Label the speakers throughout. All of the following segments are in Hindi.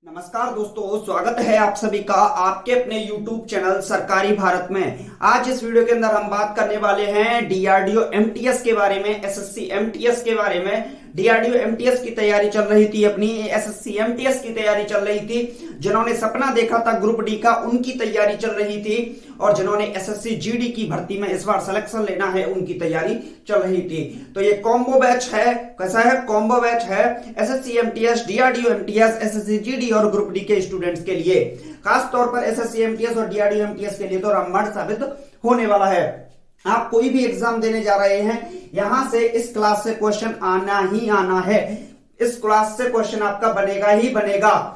Speaker 1: नमस्कार दोस्तों, स्वागत है आप सभी का आपके अपने YouTube चैनल सरकारी भारत में। आज इस वीडियो के अंदर हम बात करने वाले हैं डीआरडीओ एमटीएस के बारे में, एसएससी एमटीएस के बारे में। डीआरडीओ एमटीएस की तैयारी चल रही थी, अपनी एसएससी एमटीएस की तैयारी चल रही थी। जिन्होंने सपना देखा था ग्रुप डी का, उनकी तैयारी चल रही थी। और जिन्होंने एसएससी जीडी की भर्ती में इस बार सिलेक्शन लेना है, उनकी तैयारी चल रही थी। तो ये कॉम्बो बैच है। कैसा है? कॉम्बो बैच है। SSC MTS, DRDO MTS, SSC GD और ग्रुप डी के स्टूडेंट्स के लिए, खास तौर पर एसएससी एमटीएस और डीआरडीओ एमटीएस के लिए तो रामबाण साबित होने वाला है। आप कोई भी एग्जाम देने जा रहे हैं, यहां से इस क्लास से क्वेश्चन आना ही आना है। इस क्लास से क्वेश्चन आपका बनेगा ही बनेगा।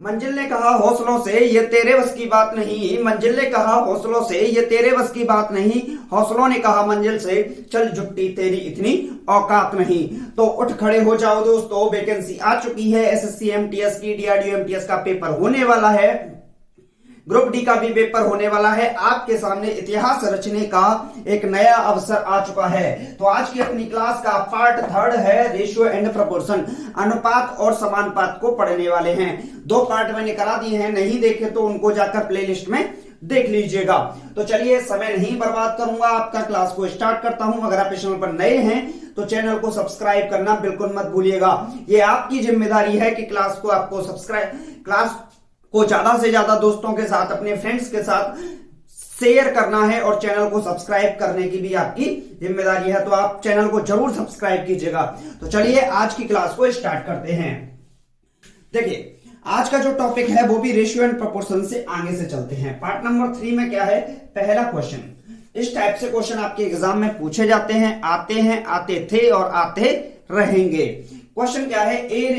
Speaker 1: मंजिल ने कहा हौसलों से ये तेरे बस की बात नहीं, मंजिल ने कहा हौसलों से ये तेरे बस की बात नहीं, हौसलों ने कहा मंजिल से चल जुट्टी तेरी इतनी औकात नहीं। तो उठ खड़े हो जाओ दोस्तों, वैकेंसी आ चुकी है। एसएससी एमटीएस की, डीआरडीओ एमटीएस का पेपर होने वाला है, ग्रुप डी का भी पेपर होने वाला है। आपके सामने इतिहास रचने का एक नया अवसर आ चुका है। तो आज की अपनी क्लास का पार्ट थर्ड है रेशियो एंड प्रोपोर्शन, अनुपात और समानुपात को पढ़ने वाले हैं। 2 पार्ट मैंने करा दिए हैं, नहीं देखे तो उनको जाकर प्लेलिस्ट में देख लीजिएगा। तो चलिए, समय नहीं बर्बाद करूंगा, आपका क्लास को स्टार्ट करता हूं। अगर आप इस चैनल पर नए हैं तो चैनल को सब्सक्राइब करना बिल्कुल मत भूलिएगा। ये आपकी जिम्मेदारी है कि क्लास को आपको क्लास को ज्यादा से ज्यादा दोस्तों के साथ, अपने फ्रेंड्स के साथ शेयर करना है और चैनल को सब्सक्राइब करने की भी आपकी जिम्मेदारी है। तो आप चैनल को जरूर सब्सक्राइब कीजिएगा। तो चलिए आज की क्लास को स्टार्ट करते हैं। देखिए, आज का जो टॉपिक है वो भी रेशियो एंड प्रोपोर्शन से आगे से चलते हैं। पार्ट नंबर 3 में क्या है? पहला क्वेश्चन। इस टाइप से क्वेश्चन आपके एग्जाम में पूछे जाते हैं, आते थे और आते रहेंगे। क्वेश्चन क्या है? ए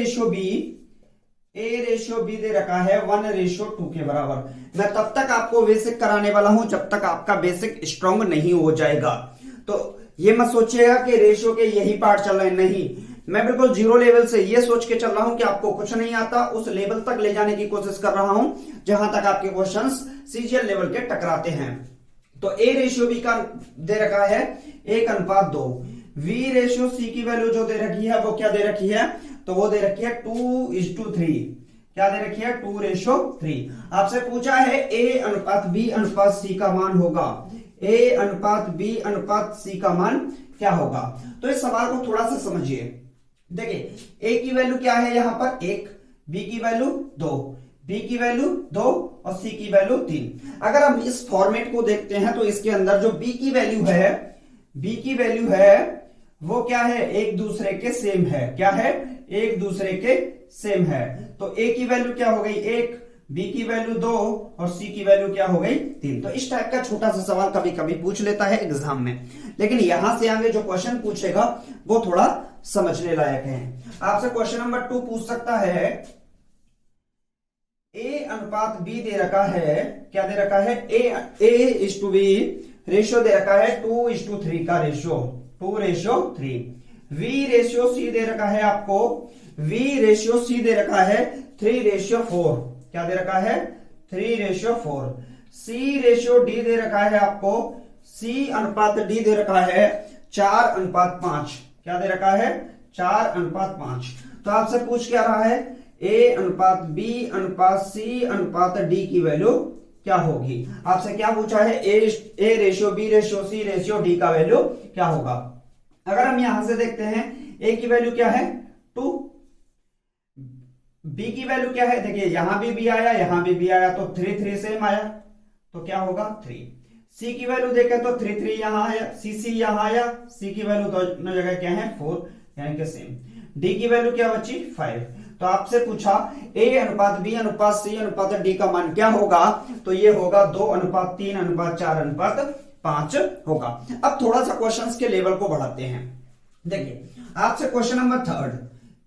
Speaker 1: रेशियो बी दे रखा है 1:2 के बराबर। मैं तब तक आपको बेसिक कराने वाला हूं जब तक आपका बेसिक स्ट्रांग नहीं हो जाएगा। तो ये मत सोचिएगा कि रेशियो के यही पार्ट चल रहे हैं, नहीं। मैं बिल्कुल जीरो लेवल से ये सोच के चल रहा हूं कि आपको कुछ नहीं आता, उस लेवल तक ले जाने की कोशिश कर रहा हूं जहां तक आपके क्वेश्चंस सीजीएल लेवल के टकराते हैं। तो ए रेशियो बी का दे रखा है 1:2। वी रेशियो सी की वैल्यू जो दे रखी है वो क्या दे रखी है? तो वो दे रखी है 2:3। क्या दे रखी है? 2:3। आपसे पूछा है ए अनुपात बी अनुपात सी का मान होगा। ए अनुपात बी अनुपात सी का मान क्या होगा? तो इस सवाल को थोड़ा सा समझिए। देखिए, ए की वैल्यू क्या है यहां पर? 1, बी की वैल्यू 2, बी की वैल्यू 2 और सी की वैल्यू 3। अगर हम इस फॉर्मेट को देखते हैं तो इसके अंदर जो बी की वैल्यू है वो क्या है? एक दूसरे के सेम है। क्या है? एक दूसरे के सेम है। तो ए की वैल्यू क्या हो गई? 1, बी की वैल्यू 2 और सी की वैल्यू क्या हो गई? 3। तो इस टाइप का छोटा सा सवाल कभी कभी पूछ लेता है एग्जाम में, लेकिन यहां से आगे जो क्वेश्चन पूछेगा वो थोड़ा समझने लायक है। आपसे क्वेश्चन नंबर 2 पूछ सकता है, ए अनुपात बी दे रखा है। क्या दे रखा है? A:B रेशियो दे रखा है 2:3 का रेशियो, 2:3। वी रेशियो सी दे रखा है आपको, वी रेशियो सी दे रखा है 3:4। क्या दे रखा है? 3:4। सी रेशियो डी दे रखा है आपको, सी अनुपात डी दे रखा है 4:5। क्या दे रखा है? 4:5। तो आपसे पूछ क्या रहा है? ए अनुपात बी अनुपात सी अनुपात डी की वैल्यू क्या होगी? आपसे क्या पूछा है? A ratio B ratio C ratio D का वैल्यू क्या होगा? अगर हम यहां से देखते हैं, ए की वैल्यू क्या है? 2, बी की वैल्यू क्या है? देखिए, यहां भी बी आया, यहां भी बी आया, तो 3 सेम आया, तो क्या होगा? 3। सी की वैल्यू देखें तो 3 यहां आया, सी यहां आया, सी की वैल्यू दोनों जगह क्या है? 4, यानी कि सेम। डी की वैल्यू क्या बची? 5। तो आपसे पूछा ए अनुपात बी अनुपात सी अनुपात डी का मान क्या होगा? तो ये होगा 2:3:4:5 होगा। अब थोड़ा सा क्वेश्चंस के लेवल को बढ़ाते हैं। देखिए, आपसे क्वेश्चन नंबर 3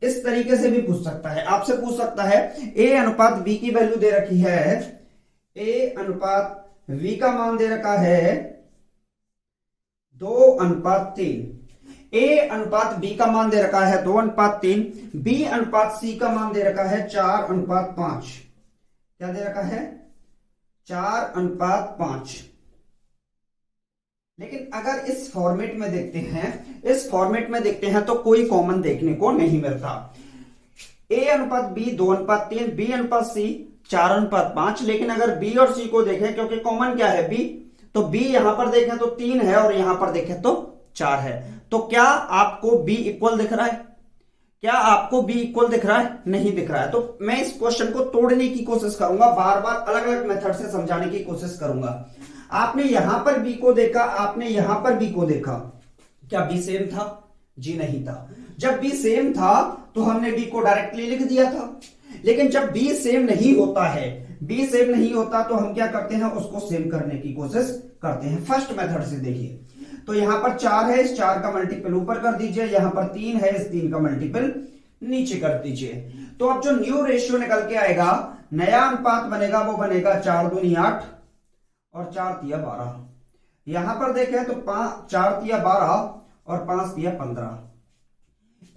Speaker 1: इस तरीके से भी पूछ सकता है। आपसे पूछ सकता है, ए अनुपात बी की वैल्यू दे रखी है, ए अनुपात वी का मान दे रखा है 2:3। ए अनुपात बी का मान दे रखा है 2:3, बी अनुपात सी का मान दे रखा है 4:5। क्या दे रखा है? 4:5। लेकिन अगर इस फॉर्मेट में देखते हैं तो कोई कॉमन देखने को नहीं मिलता। ए अनुपात बी 2:3, बी अनुपात सी 4:5। लेकिन अगर बी और सी को देखें, क्योंकि कॉमन क्या है बी, तो बी यहां पर देखें तो 3 है और यहां पर देखें तो 4 है। तो क्या आपको बी इक्वल दिख रहा है? क्या आपको बी इक्वल दिख रहा है? नहीं दिख रहा है। तो मैं इस क्वेश्चन को तोड़ने की कोशिश करूंगा, बार बार अलग अलग मेथड से समझाने की कोशिश करूंगा। आपने यहां पर बी को देखा, आपने यहां पर बी को देखा, क्या बी सेम था? जी नहीं था। जब बी सेम था तो हमने बी को डायरेक्टली लिख दिया था। लेकिन जब बी सेम नहीं होता है, बी सेम नहीं होता तो हम क्या करते हैं, उसको सेम करने की कोशिश करते हैं। फर्स्ट मेथड से देखिए, तो यहां पर 4 है, इस 4 का मल्टीपल ऊपर कर दीजिए, यहां पर 3 है, इस 3 का मल्टीपल नीचे कर दीजिए। तो अब जो न्यू रेशियो निकल के आएगा, नया अनुपात बनेगा, वो बनेगा 4 दूनी 8 और 4 तिया 12। यहां पर देखें तो 4 तिया 12 और 5 तिया 15।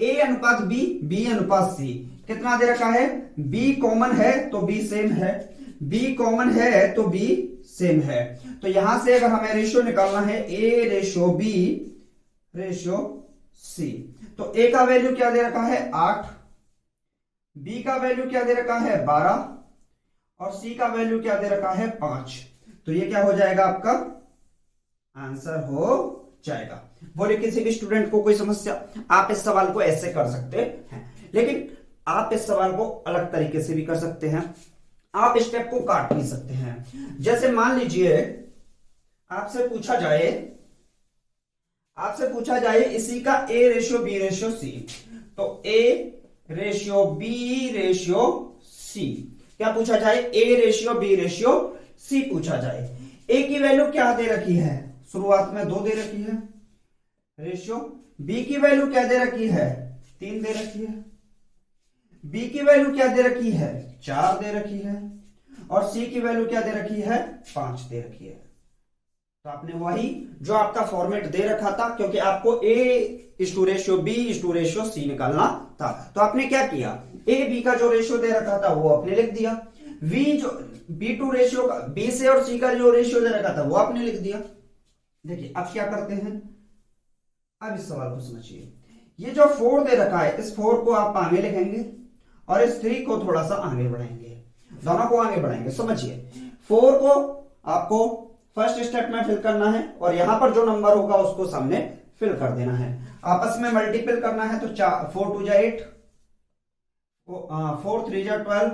Speaker 1: ए अनुपात बी, बी अनुपात सी कितना दे रखा है? बी कॉमन है तो बी सेम है, बी कॉमन है तो बी सेम है। तो यहां से अगर हमें रेशियो निकालना है, A ratio B ratio C, तो ए का वैल्यू क्या दे रखा है? 8, बी का वैल्यू क्या दे रखा है? 12 और सी का वैल्यू क्या दे रखा है? 5। तो ये क्या हो जाएगा? आपका आंसर हो जाएगा। बोले किसी भी स्टूडेंट को कोई समस्या? आप इस सवाल को ऐसे कर सकते हैं, लेकिन आप इस सवाल को अलग तरीके से भी कर सकते हैं। आप स्टेप को काट भी सकते हैं। जैसे मान लीजिए आपसे पूछा जाए इसी का A ratio B ratio C, तो A ratio B ratio C क्या पूछा जाए? A ratio B ratio C पूछा जाए। ए की वैल्यू क्या दे रखी है? शुरुआत में 2 दे रखी है रेशियो। बी की वैल्यू क्या दे रखी है? 3 दे रखी है। बी की वैल्यू क्या दे रखी है? 4 दे रखी है। और सी की वैल्यू क्या दे रखी है? 5 दे रखी है। तो आपने वही जो आपका फॉर्मेट दे रखा था, क्योंकि आपको A:रेशियो B:रेशियो C निकालना था, तो आपने क्या किया? ए बी का जो रेशियो दे रखा था वो आपने लिख दिया, B2 रेशियो का, B से और C का जो रेशियो दे रखा था वो आपने लिख दिया। देखिए अब क्या करते हैं, अब इस सवाल को समझिए। ये जो 4 दे रखा है, इस 4 को आप आगे लिखेंगे और इस 3 को थोड़ा सा आगे बढ़ाएंगे, दोनों को आगे बढ़ाएंगे। समझिए 4 को आपको फर्स्ट स्टेप में फिल करना है और यहां पर जो नंबर होगा उसको सामने फिल कर देना है। आपस में मल्टीपल करना है, तो 4 2 जा 8, 4 3 जा 12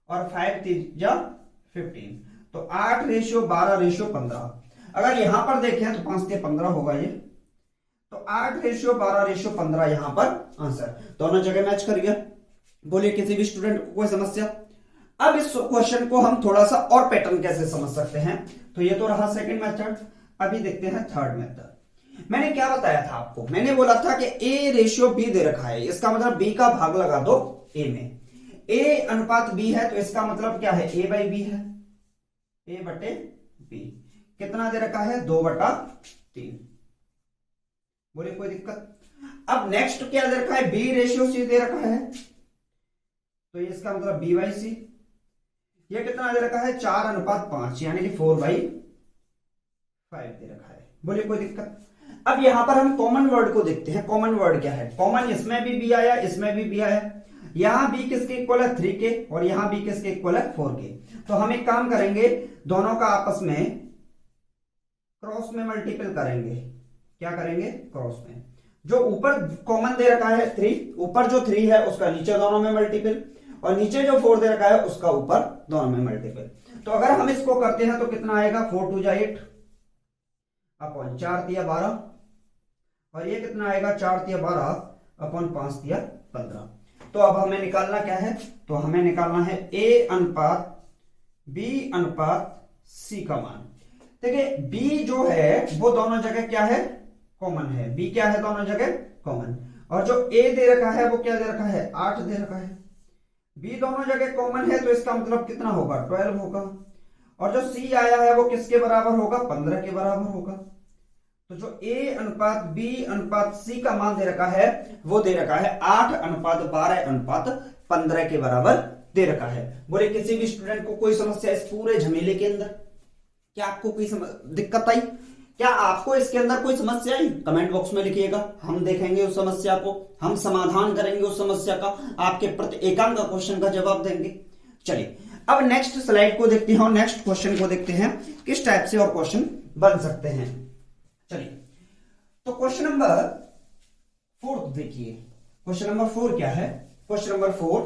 Speaker 1: और 5 3 जा 15। तो 8 रेशियो 12 रेशियो 15। अगर यहां पर देखें तो 5 से 15 होगा ये, तो 8 रेशियो 12 रेशियो 15 यहां पर आंसर दोनों जगह मैच कर गया। बोलिए किसी भी स्टूडेंट को कोई समस्या? अब इस क्वेश्चन को हम थोड़ा सा और पैटर्न कैसे समझ सकते हैं, तो ये तो रहा सेकंड मेथड। अभी देखते हैं थर्ड मेथड। मैंने क्या बताया था आपको? मैंने बोला था कि ए रेशियो बी दे रखा है, इसका मतलब बी का भाग लगा दो ए में। ए अनुपात बी है तो इसका मतलब क्या है? ए बाई बी है, ए बटे बी। कितना दे रखा है? 2/3। बोले कोई दिक्कत? अब नेक्स्ट क्या दे रखा है? बी रेशियो सी दे रखा है, तो ये इसका मतलब बी बाई सी। ये कितना दे रखा है? 4:5 यानी कि 4/5 दे रखा है। बोलिए कोई दिक्कत? अब यहां पर हम कॉमन वर्ड को देखते हैं। कॉमन वर्ड क्या है? कॉमन इसमें भी बी आया, इसमें भी बी आया। यहां बी किसके इक्वल है? 3 के, और यहां बी किसके इक्वल है? 4 के। तो हम एक काम करेंगे, दोनों का आपस में क्रॉस में मल्टीपल करेंगे। क्या करेंगे? क्रॉस में। जो ऊपर कॉमन दे रखा है 3, ऊपर जो 3 है उसका नीचे दोनों में मल्टीपल, और नीचे जो 4 दे रखा है उसका ऊपर दोनों में मल्टीपल। तो अगर हम इसको करते हैं तो कितना आएगा? 4 2 जा 8 अपॉन 4 तिया 12, और ये कितना आएगा? 4 तिया 12 अपॉन 5 तिया 15। तो अब हमें निकालना क्या है? तो हमें निकालना है ए अनुपात बी अनुपात सी का मान। देखिए बी जो है वो दोनों जगह क्या है? कॉमन है। बी क्या है? दोनों जगह कॉमन। और जो ए दे रखा है वो क्या दे रखा है? 8 दे रखा है। बी दोनों जगह कॉमन है तो इसका मतलब कितना होगा? 12 होगा। और जो सी आया है वो किसके बराबर होगा? 15 के बराबर होगा। तो जो ए अनुपात बी अनुपात सी का मान दे रखा है वो दे रखा है 8:12:15 के बराबर दे रखा है। बोले किसी भी स्टूडेंट को कोई समस्या इस पूरे झमेले के अंदर? क्या आपको कोई दिक्कत आई? क्या आपको इसके अंदर कोई समस्या आई? कमेंट बॉक्स में लिखिएगा, हम देखेंगे उस समस्या को, हम समाधान करेंगे उस समस्या का, आपके प्रति एकांक क्वेश्चन का जवाब देंगे। चलिए अब नेक्स्ट स्लाइड को देखते हैं और नेक्स्ट क्वेश्चन को देखते हैं किस टाइप से और क्वेश्चन बन सकते हैं। चलिए तो क्वेश्चन नंबर 4 देखिए। क्वेश्चन नंबर 4 क्या है? क्वेश्चन नंबर 4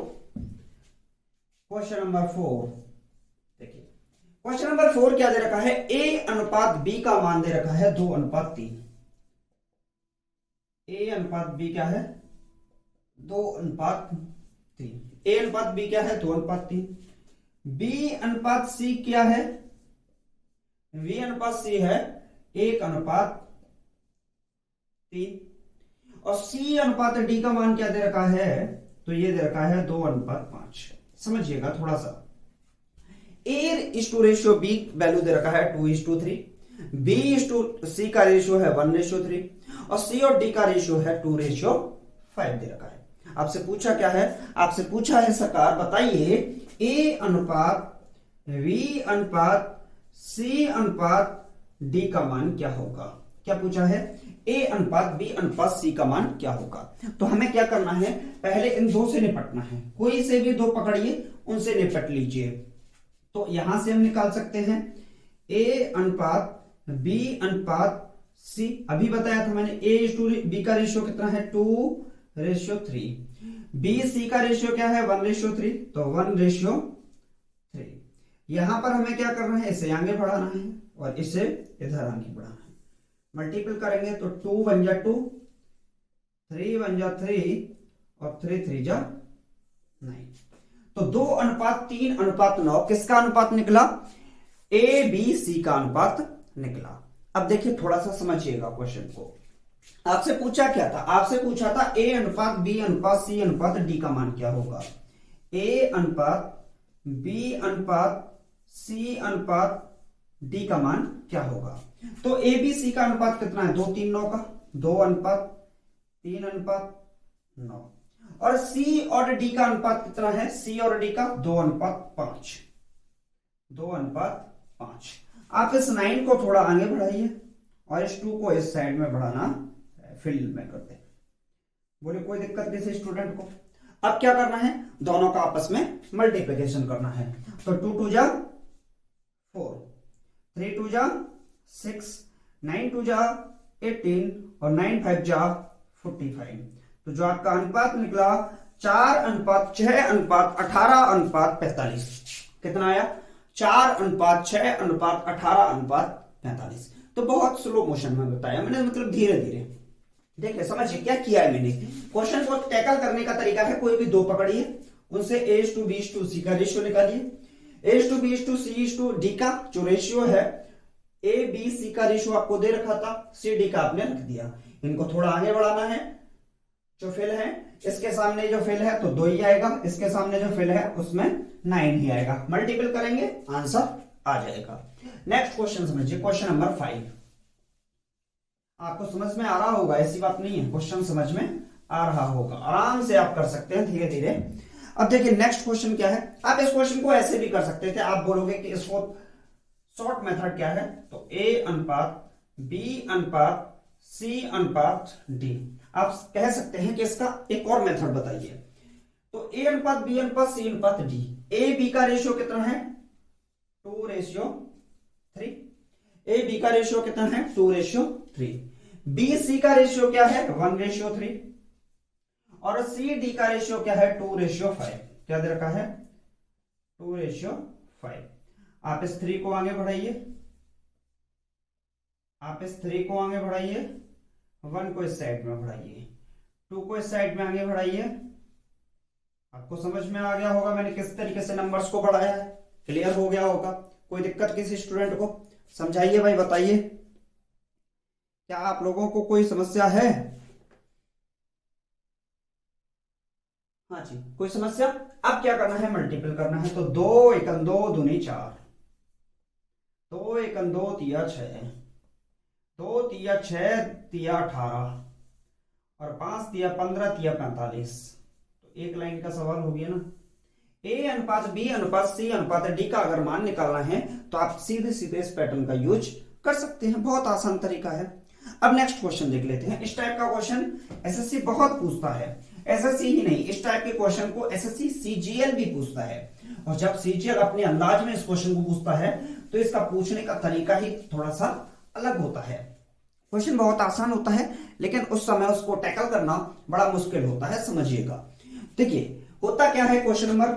Speaker 1: देखिए, क्वेश्चन नंबर 4 क्या दे रखा है? ए अनुपात बी का मान दे रखा है 2:3। ए अनुपात बी क्या है? 2:3। ए अनुपात बी क्या है? 2:3। बी अनुपात सी क्या है? बी अनुपात सी है 1:3। और सी अनुपात डी का मान क्या दे रखा है? तो ये दे रखा है 2:5। समझिएगा थोड़ा सा। A:रेशियो बी वैल्यू दे रखा है 2:3। B:C का रेशियो है 1:3 और C और D का रेशियो है 2:5 दे रखा है। आपसे पूछा क्या है? आपसे पूछा है सरकार बताइए A अनुपात V अनुपात C अनुपात D का मान क्या होगा? क्या पूछा है? A अनुपात B अनुपात C का मान क्या होगा? तो हमें क्या करना है? पहले इन दो से निपटना है। कोई से भी दो पकड़िए, उनसे निपट लीजिए। तो यहां से हम निकाल सकते हैं A अनुपात B अनुपात C। अभी बताया था मैंने A:B का रेशियो कितना है? 2:3। BC का रेशियो क्या है? 1:3, तो 1:3। यहां पर हमें क्या करना है? इसे आगे बढ़ाना है और इसे इधर आगे बढ़ाना है। मल्टीपल करेंगे तो 2 बन जा 2, 3 बन जा 3 और 3 3 जा 9। तो 2:3:9 किसका अनुपात निकला? ABC का अनुपात निकला। अब देखिए थोड़ा सा समझिएगा क्वेश्चन को। आपसे पूछा क्या था? आपसे पूछा था A अनुपात B अनुपात C अनुपात D का मान क्या होगा? A अनुपात B अनुपात C अनुपात D का मान क्या होगा? तो ABC का अनुपात कितना है? 2:3:9 का, 2:3:9। और C और D का अनुपात कितना है? C और D का 2:5। 2:5। आप इस 9 को थोड़ा आगे बढ़ाइए और इस 2 को इस साइड में बढ़ाना फील्ड में करते हैं। बोले कोई दिक्कत किसी स्टूडेंट को? अब क्या करना है? दोनों का आपस में मल्टीप्लिकेशन करना है। तो 2 2 जा 4, 3 2 जा 6, 9 2 जा 18 और 9 5 जा 45। तो जो आपका अनुपात निकला 4:6:18:45। कितना आया? 4:6:18:45। तो बहुत स्लो मोशन में बताया मैंने, मतलब धीरे धीरे। देखिए समझिए क्या किया है मैंने। क्वेश्चन को टैकल करने का तरीका है, कोई भी दो पकड़िए, उनसे A:B:C का रेशियो निकालिए। A:B:C D का जो रेशियो है, ABC का रेशियो आपको दे रखा था, CD का आपने लिख दिया। इनको थोड़ा आगे बढ़ाना है। जो फिल है इसके सामने जो फिल है तो 2 ही आएगा, इसके सामने जो फिल है उसमें 9 ही आएगा। मल्टीपल करेंगे आंसर आ जाएगा। नेक्स्ट क्वेश्चन समझिए, क्वेश्चन नंबर 5। आपको समझ में आ रहा होगा, ऐसी बात नहीं है, क्वेश्चन समझ में आ रहा होगा, आराम से आप कर सकते हैं धीरे धीरे। अब देखिए नेक्स्ट क्वेश्चन क्या है। आप इस क्वेश्चन को ऐसे भी कर सकते थे। आप बोलोगे कि इसको शॉर्ट मेथड क्या है? तो A अनुपात B अनुपात C अनुपात D। आप कह सकते हैं कि इसका एक और मेथड बताइए। तो A अनुपात B अनुपात C अनुपात D। A B का रेशियो कितना है? 2:3। A B का रेशियो कितना है? 2:3। B C का रेशियो क्या है? 1:3। और C D का रेशियो क्या है? 2:5। क्या दे रखा है? 2:5। आप इस 3 को आगे बढ़ाइए, आप इस 3 को आगे बढ़ाइए, 1 को इस साइड में बढ़ाइए, 2 को इस साइड में आगे बढ़ाइए। आपको समझ में आ गया होगा मैंने किस तरीके से नंबर्स को बढ़ाया है, क्लियर हो गया होगा। कोई दिक्कत किसी स्टूडेंट को? समझाइए भाई, बताइए क्या आप लोगों को कोई समस्या है? हाँ जी, कोई समस्या? अब क्या करना है? मल्टीपल करना है। तो 2 1 2 दूनी 4, 2 1 2 3 6, 2 3 6 3 18 और 5 3 15 3 45। तो एक लाइन का सवाल हो गया ना। A अनुपात B अनुपात C अनुपात D का अगर मान निकालना है तो आप सीधे सीधे इस पैटर्न का यूज कर सकते हैं, बहुत आसान तरीका है। अब नेक्स्ट क्वेश्चन देख लेते हैं। इस टाइप का क्वेश्चन एसएससी बहुत पूछता है। एसएससी ही नहीं, इस टाइप के क्वेश्चन को एसएससी सीजीएल भी पूछता है। और जब सीजीएल अपने अंदाज में इस क्वेश्चन को पूछता है तो इसका पूछने का तरीका ही थोड़ा सा अलग होता है। क्वेश्चन बहुत आसान होता है लेकिन उस समय उसको टैकल करना बड़ा मुश्किल होता है, समझिएगा। देखिए होता क्या है, क्वेश्चन नंबर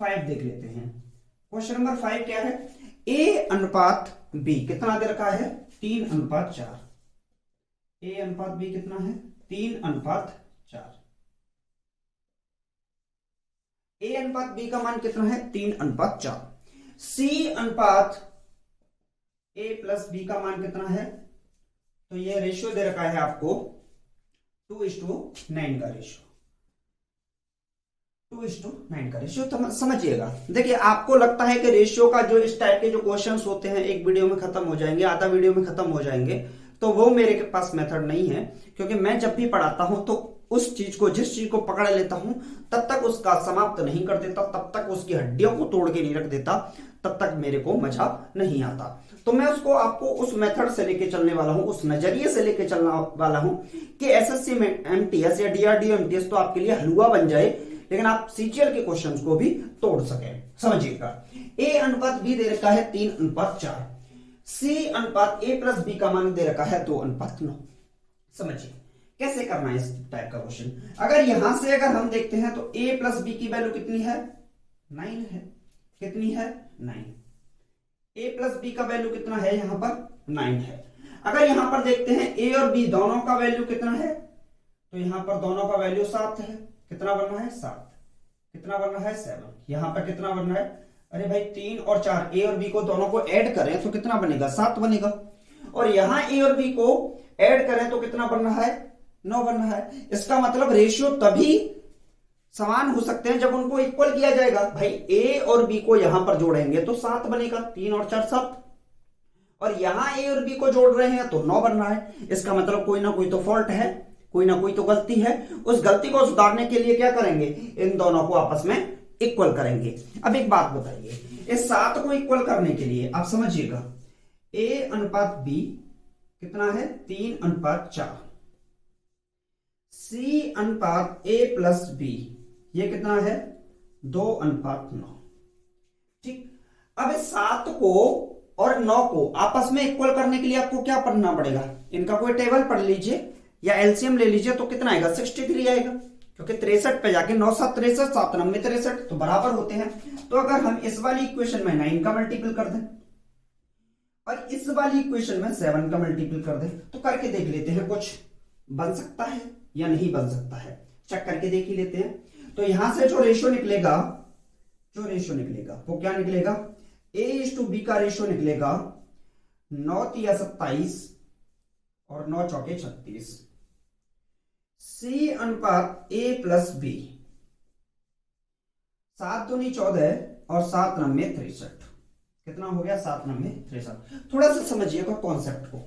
Speaker 1: 5 देख लेते हैं। क्वेश्चन नंबर 5 क्या है, ए अनुपात बी कितना दे रखा है, 3:4। ए अनुपात बी कितना है, 3:4। ए अनुपात बी का मान कितना है, 3:4। सी अनुपात ए प्लस बी का मान कितना है, तो ये रेशियो दे रखा है आपको 2:9 का रेशियो, 2:9 का रेशियो। तो समझिएगा, देखिए आपको लगता है कि रेशियो का जो इस टाइप के जो क्वेश्चंस होते हैं एक वीडियो में खत्म हो जाएंगे, आधा वीडियो में खत्म हो जाएंगे, तो वो मेरे पास मेथड नहीं है। क्योंकि मैं जब भी पढ़ाता हूं तो उस चीज को, जिस चीज को पकड़ लेता हूं तब तक उसका समाप्त नहीं कर देता, तब तक उसकी हड्डियों को तोड़ के नहीं रख देता, तब तक मेरे को मजा नहीं आता। तो मैं उसको आपको उस मेथड से लेके चलने वाला हूं, उस नजरिए से लेके चलने वाला हूं कि एसएससी में एमटीएस या डीआरडीओ एमटीएस तो आपके लिए हलवा बन जाए, लेकिन आप सीजीएल के क्वेश्चंस को भी तोड़ सके। समझिएगा, ए अनुपात बी दे रखा है 3:4, सी अनुपात ए प्लस बी का मान दे रखा है 2:9। समझिए कैसे करना है इस टाइप का क्वेश्चन। अगर यहां से अगर हम देखते हैं तो ए प्लस बी की वैल्यू कितनी है, 9 है। कितनी है, 9। ए प्लस बी का वैल्यू कितना है, यहां पर 9 है। अगर यहां पर देखते हैं ए और बी दोनों का वैल्यू कितना है, तो यहां पर दोनों का वैल्यू 7 है। कितना बनना है, 7। कितना बनना है, 7। यहां पर कितना बनना है, अरे भाई 3 और 4, ए और बी को दोनों को ऐड करें तो कितना बनेगा, 7 बनेगा। और यहां ए और बी को ऐड करें तो कितना बनना है, 9 बनना है। इसका मतलब रेशियो तभी समान हो सकते हैं जब उनको इक्वल किया जाएगा। भाई ए और बी को यहां पर जोड़ेंगे तो 7 बनेगा, 3 और 4 7। और यहां ए और बी को जोड़ रहे हैं तो 9 बन रहा है। इसका मतलब कोई ना कोई तो फॉल्ट है, कोई ना कोई तो गलती है। उस गलती को सुधारने के लिए क्या करेंगे, इन दोनों को आपस में इक्वल करेंगे। अब एक बात बताइए, इस 7 को इक्वल करने के लिए आप समझिएगा, ए अनुपात बी कितना है, 3:4, सी अनुपात ए प्लस बी ये कितना है, 2:9। ठीक, अब इस 7 को और 9 को आपस में इक्वल करने के लिए आपको क्या पढ़ना पड़ेगा, इनका कोई टेबल पढ़ लीजिए या एलसीएम ले लीजिए, तो कितना आएगा, 63 आएगा। क्योंकि 63 पे जाके 9 7 63, 7 9 63 तो बराबर होते हैं। तो अगर हम इस वाली इक्वेशन में 9 का मल्टीपल कर दें और इस वाली इक्वेशन में 7 का मल्टीपल कर दें, तो करके देख लेते हैं कुछ बन सकता है या नहीं बन सकता है, चेक करके देख ही लेते हैं। तो यहां से जो रेशियो निकलेगा, वो क्या निकलेगा, A/B का रेशियो निकलेगा 9 3 27 और 9 4 36। सी अनुपात ए प्लस बी 7 दूनी 14 और 7 9 63। कितना हो गया, 7 9 63। थोड़ा सा समझिएगा कॉन्सेप्ट को।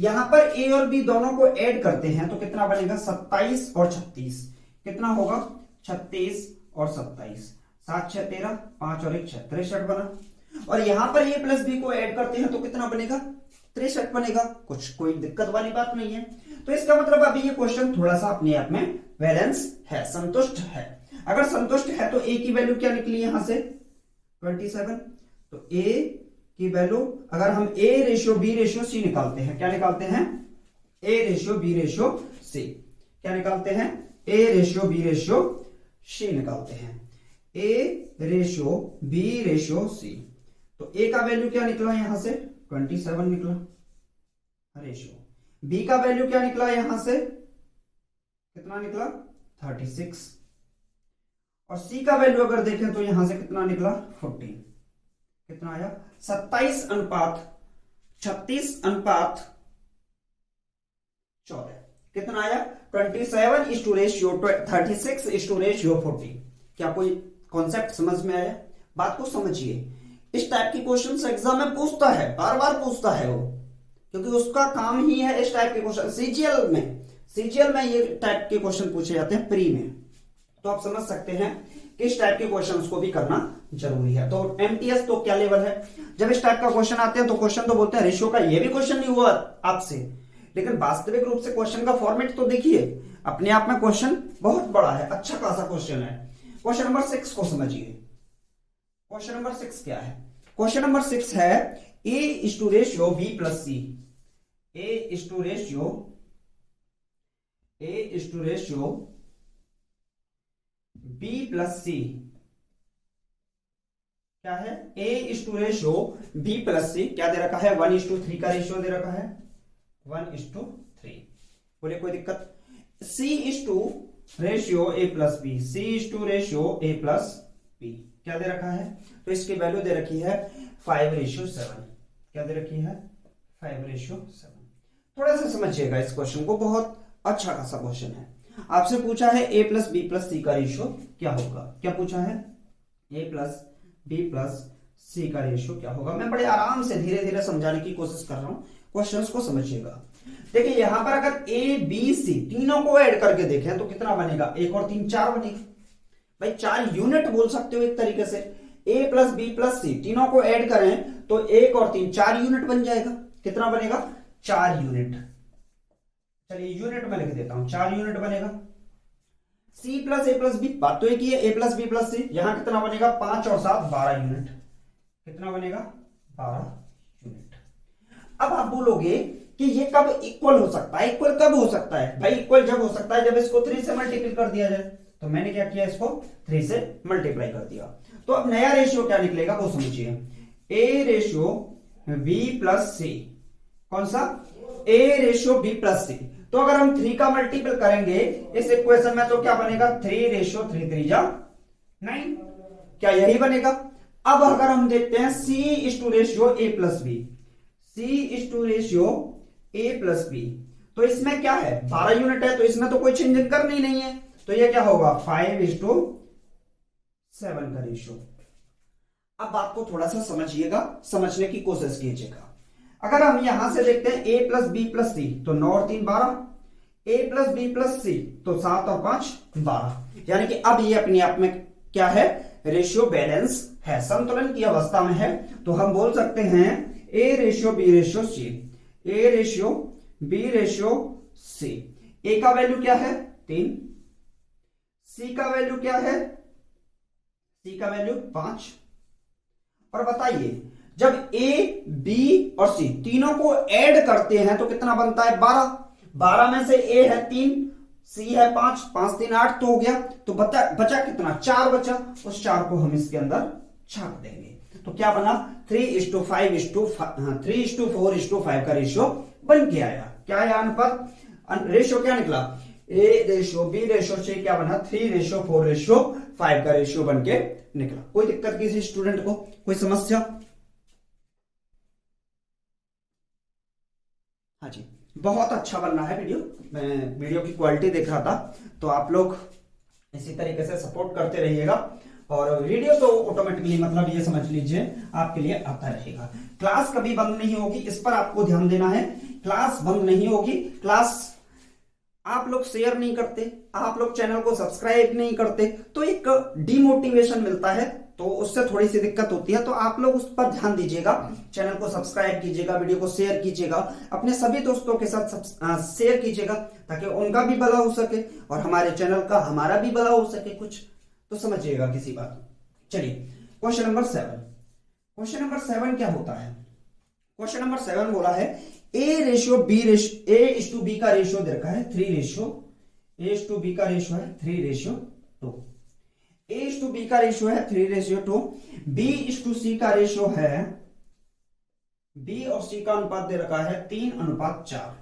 Speaker 1: यहां पर ए और बी दोनों को ऐड करते हैं तो कितना बनेगा, 27 और 36। कितना होगा, 36 और 27, 7 6 13, 5 और 1 6 63 बना। और यहां पर ए प्लस बी को ऐड करते हैं तो कितना बनेगा, 63 बनेगा। कोई दिक्कत वाली बात नहीं है। तो इसका मतलब अभी ये क्वेश्चन थोड़ा सा अपने आप में बैलेंस है, संतुष्ट है। अगर संतुष्ट है तो ए की वैल्यू क्या निकली यहां से, 27। तो ए की वैल्यू अगर हम A ratio B ratio C निकालते हैं, क्या निकालते हैं, A ratio B ratio C, क्या निकालते हैं, A ratio B ratio C निकालते हैं, A ratio B ratio C. तो ए का वैल्यू क्या निकला यहां से, 27 निकला रेशियो। बी का वैल्यू क्या निकला यहां से, कितना निकला, 36। और सी का वैल्यू अगर देखें तो यहां से कितना निकला, 14। कितना आया, 27 अनुपात 36 अनुपात 14। कितना आया, 27:36:40। क्या कोई कॉन्सेप्ट समझ में आया, बात को समझिए। इस टाइप की क्वेश्चन एग्जाम में पूछता है, बार बार पूछता है वो, क्योंकि उसका काम ही है इस टाइप के क्वेश्चन। सीजीएल में ये टाइप के क्वेश्चन पूछे जाते हैं प्री में। तो आप समझ सकते हैं इस टाइप के क्वेश्चंस को भी करना जरूरी है। तो एमटीएस तो क्या लेवल है, जब इस टाइप का क्वेश्चन आते हैं तो क्वेश्चन तो बोलते हैं रेशियो का, ये भी क्वेश्चन नहीं हुआ आपसे, लेकिन वास्तविक रूप से क्वेश्चन का फॉर्मेट तो देखिए, अपने आप में क्वेश्चन बहुत बड़ा है, अच्छा खासा क्वेश्चन है। क्वेश्चन नंबर 6 को समझिए। क्वेश्चन नंबर 6 क्या है? क्वेश्चन नंबर 6 है A:रेशियो B plus C। A:रेशियो B plus C क्या है? A:रेशियो B प्लस C क्या दे रखा है? 1:3 का रेशियो दे रखा है, 1:3। बोले कोई दिक्कत? C:रेशियो A plus B, C:रेशियो A plus B क्या दे रखा है? तो इसकी वैल्यू दे रखी है 5:7। क्या दे रखी है? 5:7। थोड़ा सा समझिएगा इस क्वेश्चन को, बहुत अच्छा खासा क्वेश्चन है। आपसे पूछा है A plus B plus C का रेशियो क्या होगा? क्या पूछा है? A plus B plus C का रेशियो क्या होगा? मैं बड़े आराम से धीरे धीरे समझाने की कोशिश कर रहा हूं, क्वेश्चंस को समझिएगा। देखिए यहां पर अगर A B C तीनों को ऐड करके देखें तो कितना बनेगा? 1 और 3 4 बनेगा भाई, 4 यूनिट बोल सकते हो एक तरीके से। A plus B plus C तीनों को ऐड करें तो 1 और 3 4 यूनिट बन जाएगा। कितना बनेगा? 4 यूनिट। चलिए यूनिट में लिख देता हूं, 4 यूनिट बनेगा। C plus A plus B बात तो एक ही है, A plus B plus C। यहां कितना बनेगा? 5 और 7 12 यूनिट। कितना बनेगा? 12 यूनिट। अब आप बोलोगे कि ये कब इक्वल हो सकता है? इक्वल कब हो सकता है भाई? इक्वल जब हो सकता है जब इसको 3 से मल्टीप्लाई कर दिया जाए। तो मैंने क्या किया? इसको 3 से मल्टीप्लाई कर दिया। तो अब नया रेशियो क्या निकलेगा वो समझिए। A:रेशियो B प्लस C। कौन सा? A:रेशियो B प्लस C। तो अगर हम 3 का मल्टीपल करेंगे इस इक्वेशन में तो क्या बनेगा? 3:3 9। क्या यही बनेगा? अब अगर हम देखते हैं C:रेशियो A plus B, C:रेशियो A plus B, तो इसमें क्या है? 12 यूनिट है, तो इसमें तो कोई चेंज करनी नहीं है। तो ये क्या होगा? 5:7 का रेशियो। अब बात को थोड़ा सा समझिएगा, समझने की कोशिश कीजिएगा। अगर हम यहां से देखते हैं A plus B plus C, तो 9 और 3 12, A plus B plus C तो 7 और 5 12। यानी कि अब ये अपने आप में क्या है? रेशियो बैलेंस है, संतुलन की अवस्था में है। तो हम बोल सकते हैं A:रेशियो B ratio C, A:रेशियो B ratio C। A का वैल्यू क्या है? 3। C का वैल्यू क्या है? C का वैल्यू 5। और बताइए जब A, B और C तीनों को ऐड करते हैं तो कितना बनता है? 12। 12 में से A है 3, C है 5, 5 3 8 तो हो गया। तो बचा कितना? 4 बचा। उस 4 को हम इसके अंदर छाप देंगे तो क्या बना? 3:4:5 का रेशियो बन के आया। क्या आया? अनुपात। रेशियो क्या निकला? A:रेशियो B रेशियो C क्या बना? 3:4:5 का रेशियो बन के निकला। कोई दिक्कत किसी स्टूडेंट को? कोई समस्या? हाँ जी, बहुत अच्छा बन रहा है वीडियो। मैं वीडियो की क्वालिटी देख रहा था, तो आप लोग इसी तरीके से सपोर्ट करते रहिएगा और वीडियो तो ऑटोमेटिकली मतलब ये समझ लीजिए आपके लिए आता रहेगा। क्लास कभी बंद नहीं होगी, इस पर आपको ध्यान देना है। क्लास बंद नहीं होगी। क्लास आप लोग शेयर नहीं करते, आप लोग चैनल को सब्सक्राइब नहीं करते, तो एक डिमोटिवेशन मिलता है, तो उससे थोड़ी सी दिक्कत होती है। तो आप लोग उस पर ध्यान दीजिएगा, चैनल को सब्सक्राइब कीजिएगा, वीडियो को शेयर कीजिएगा, अपने सभी दोस्तों के साथ शेयर कीजिएगा ताकि उनका भी भला हो सके और हमारे चैनल का हमारा भी भला हो सके कुछ। तो समझिएगा किसी बात। चलिए क्वेश्चन नंबर 7। क्वेश्चन नंबर 7 क्या होता है? क्वेश्चन नंबर 7 बोला है A:B का रेशियो दे रखा है 3:A:B का रेशियो है 3:2। A:B का रेशियो है 3:2। B:C का रेशियो है, B और C का अनुपात दे रखा है 3:4।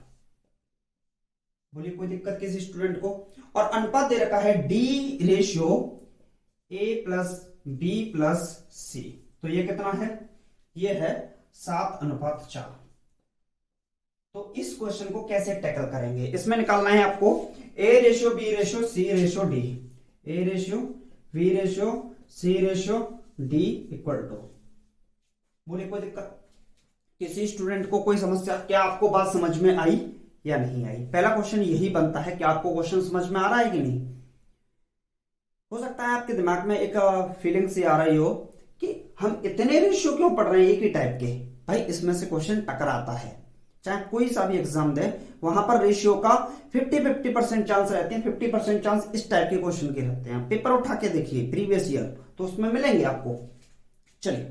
Speaker 1: बोलिए कोई दिक्कत किसी स्टूडेंट को? और अनुपात दे रखा है D:A plus B plus C। तो ये कितना है? ये है 7:4। तो इस क्वेश्चन को कैसे टैकल करेंगे? इसमें निकालना है आपको A:B:C:D, A:B:C:D इक्वल टू। बोले कोई दिक्कत किसी स्टूडेंट को? कोई समस्या? क्या आपको बात समझ में आई या नहीं आई? पहला क्वेश्चन यही बनता है कि आपको क्वेश्चन समझ में आ रहा है कि नहीं। हो सकता है आपके दिमाग में एक फीलिंग सी आ रही हो कि हम इतने रेशियो क्यों पढ़ रहे हैं एक ही टाइप के। भाई इसमें से क्वेश्चन टकराता है, चाहे कोई सा भी एग्जाम दे, वहां पर रेशियो का 50-50% चांस रहते हैं। 50% चांस इस टाइप के क्वेश्चन के रहते हैं। पेपर उठा के देखिए प्रीवियस ईयर, तो उसमें मिलेंगे आपको। चलिए,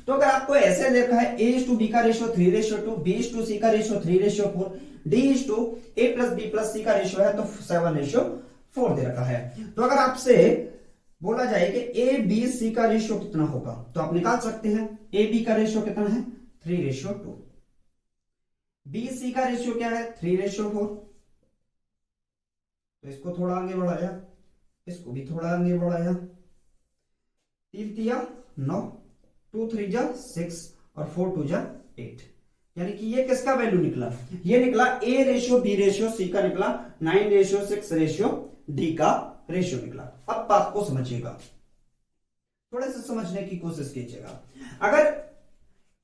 Speaker 1: तो अगर आपको ऐसे देखा है A:B का रेशियो 3:2, B:C का रेशियो 3:4, D:A+B+C का रेशियो है तो 7:4 दे रखा है। तो अगर आपसे बोला जाए कि ABC का रेशियो कितना होगा, तो आप निकाल सकते हैं। AB का रेशियो कितना है 3:2, BC का रेशियो क्या है 3:4। तो इसको थोड़ा आगे बढ़ाया, इसको भी थोड़ा आगे बढ़ाया, 3 9, 2 3 6 और 4 2 8। यानी कि ये किसका वैल्यू निकला, ये निकला A:B:C का निकला, 9:6:D का रेशियो निकला। अब बात को समझिएगा, थोड़े से समझने की कोशिश कीजिएगा। अगर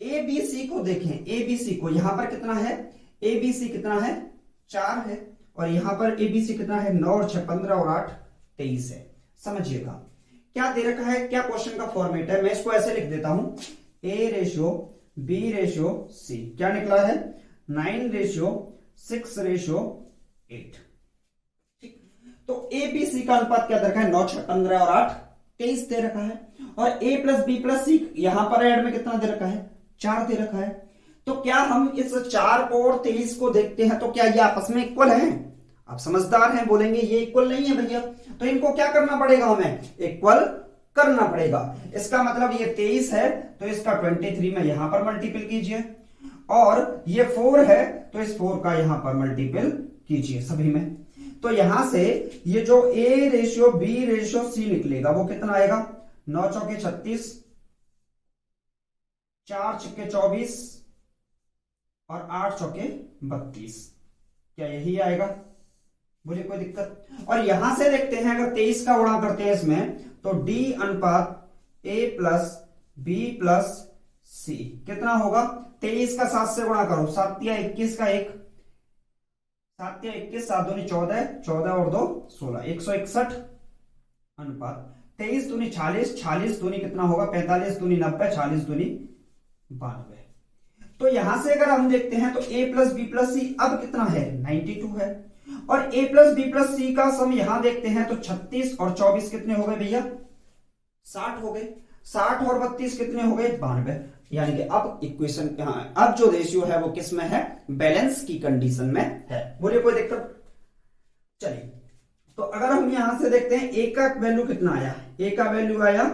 Speaker 1: ABC को देखें, ABC को यहां पर कितना है, ABC कितना है 4 है, और यहां पर ABC कितना है 9 और 6 15 और 8 23 है। समझिएगा क्या दे रखा है, क्या क्वेश्चन का फॉर्मेट है। मैं इसको ऐसे लिख देता हूं, A:B:C क्या निकला है 9:6:8। ठीक, तो ABC का अनुपात क्या दे रखा है 9 6 15 और 8 23 दे रखा है, और A+B+C यहां पर ऐड में कितना दे रखा है 4 दे रखा है। तो क्या हम इस 4 को और 23 को देखते हैं तो क्या ये आपस में इक्वल है। आप समझदार हैं, बोलेंगे ये इक्वल नहीं है भैया, तो इनको क्या करना पड़ेगा, हमें इक्वल करना पड़ेगा। इसका मतलब ये 23 है तो इसका 23 में यहां पर मल्टीपल कीजिए, और ये 4 है तो इस 4 का यहां पर मल्टीपल कीजिए सभी में। तो यहां से ये जो A:B:C निकलेगा वो कितना आएगा 9 चौके 36, 4 छक्के 24 और 8 चौके 32। क्या यही आएगा, मुझे कोई दिक्कत। और यहां से देखते हैं अगर 23 का गुणा करते हैं इसमें, तो D अनुपात A+B+C कितना होगा, 23 का 7 से गुणा करो, 7 या 21 का 1, 7 या 21, 7 दूनी 14, 14 और 2 16, 161 अनुपात 23 दूनी 40, 40 दूनी कितना होगा 45 दूनी 90, 40 दूनी 92। तो यहां से अगर हम देखते हैं तो A+B+C अब कितना है 92 है, और A+B+C का सम यहां देखते हैं तो 36 और 24 कितने हो गए भैया 60 हो गए, 60 और 32 कितने हो गए 92। यानी कि अब इक्वेशन, अब जो रेशियो है वो किस में है, बैलेंस की कंडीशन में है। बोलिए कोई दिक्कत। चलिए, तो अगर हम यहां से देखते हैं A का वैल्यू कितना आया, A का वैल्यू आया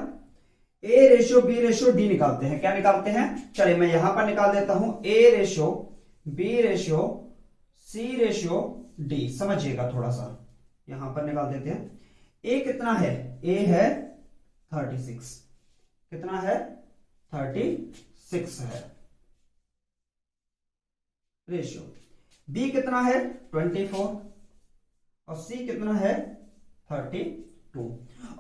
Speaker 1: A:B:D निकालते हैं। क्या निकालते हैं, चलिए मैं यहां पर निकाल देता हूं A:B:C:D। समझिएगा थोड़ा सा, यहां पर निकाल देते हैं। A कितना है, A है 36, कितना है 36 है रेशियो। B कितना है 24 और C कितना है 32,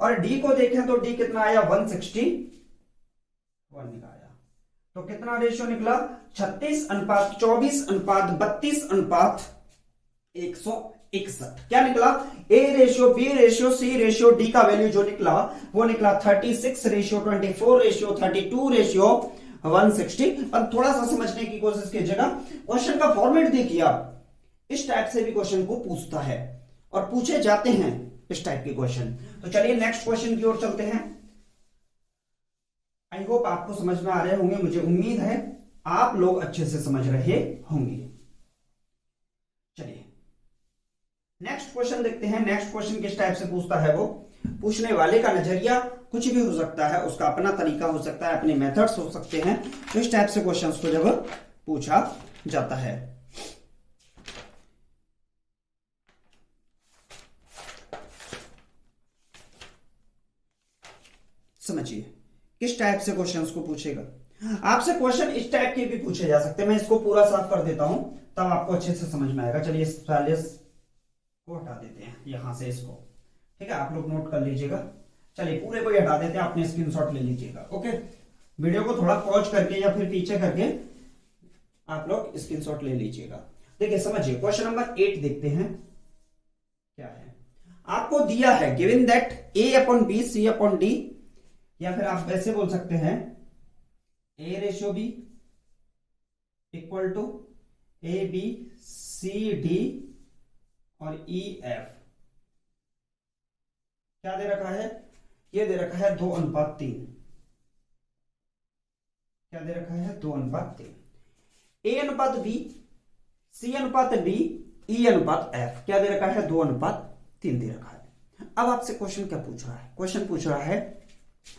Speaker 1: और D को देखें तो D कितना आया 161 निकाला। तो कितना रेशियो निकला 36:24:32:161। क्या निकला, A:B:C:D का वैल्यू जो निकला वो निकला 36:24:32:160। अब थोड़ा सा समझने की कोशिश कीजिएगा, क्वेश्चन का फॉर्मेट देखिए आप, इस टाइप से भी क्वेश्चन को पूछता है और पूछे जाते हैं इस टाइप के क्वेश्चन। तो चलिए नेक्स्ट क्वेश्चन की ओर चलते हैं। आई होप आपको समझ में आ रहे होंगे, मुझे उम्मीद है आप लोग अच्छे से समझ रहे होंगे। चलिए नेक्स्ट क्वेश्चन देखते हैं। नेक्स्ट क्वेश्चन किस टाइप से पूछता है, वो पूछने वाले का नजरिया कुछ भी हो सकता है, उसका अपना तरीका हो सकता है, अपने मेथड्स हो सकते हैं। तो इस टाइप से क्वेश्चंस को जब पूछा जाता है, समझिए किस टाइप से क्वेश्चंस को पूछेगा। आपसे क्वेश्चन इस टाइप के भी पूछे जा सकते हैं। मैं इसको पूरा साफ कर देता हूं तब आपको अच्छे से समझ में आएगा। चलिए 40 को हटा देते हैं यहां से, इसको ठीक है, आप लोग नोट कर लीजिएगा। चलिए पूरे को ही हटा देते हैं, आपने स्क्रीनशॉट ले लीजिएगा। ओके, वीडियो को थोड़ा पॉज करके या फिर पीछे करके आप लोग स्क्रीनशॉट ले लीजिएगा। देखिए समझिए, क्वेश्चन नंबर 8 देखते हैं क्या है। आपको दिया है given that A upon B C upon D, या फिर आप वैसे बोल सकते हैं A ratio B equal to A B C D और ई एफ। क्या दे रखा है? ये दे रखा है 2:3। क्या दे रखा है? 2:3। ए अनुपात बी, सी अनुपात डी, ई अनुपात एफ। क्या दे रखा है? 2:3 दे रखा है। अब आपसे क्वेश्चन क्या पूछ रहा है? क्वेश्चन पूछ रहा है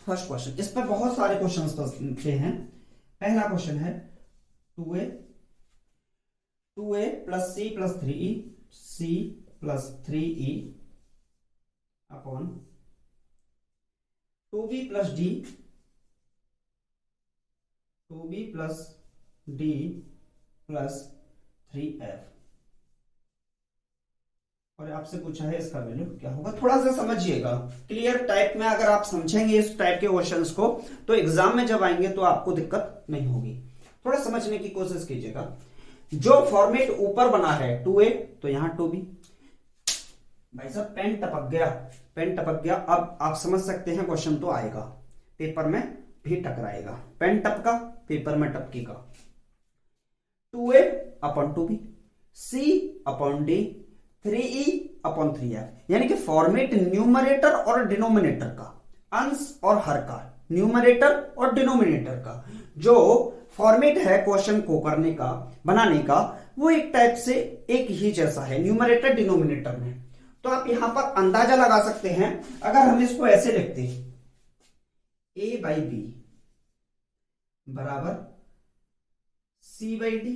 Speaker 1: फर्स्ट क्वेश्चन, इस पर बहुत सारे क्वेश्चन बनते हैं। पहला क्वेश्चन है 2a plus C plus 3e, C plus 3e upon 2b plus D, 2b plus D plus 3f। और आपसे पूछा है इसका वैल्यू क्या होगा। थोड़ा सा समझिएगा, क्लियर टाइप में अगर आप समझेंगे इस टाइप के क्वेश्चंस को तो एग्जाम में जब आएंगे तो आपको दिक्कत नहीं होगी। थोड़ा समझने की कोशिश कीजिएगा। जो फॉर्मेट ऊपर बना है 2a, तो यहां 2b। भाई साहब पेन टपक गया, पेन टपक गया। अब आप समझ सकते हैं क्वेश्चन तो आएगा, पेपर में भी टकराएगा। पेन टपका, पेपर में टपकेगा। 2a upon 2b, c upon d, 3e upon 3f। यानी कि फॉर्मेट न्यूमरेटर और डिनोमिनेटर का, अंश और हर का, न्यूमरेटर और डिनोमिनेटर का जो फॉर्मेट है क्वेश्चन को करने का, बनाने का, वो एक टाइप से एक ही जैसा है न्यूमरेटर डिनोमिनेटर में। तो आप यहां पर अंदाजा लगा सकते हैं। अगर हम इसको ऐसे लिखते a बाई बी बराबर c बाई डी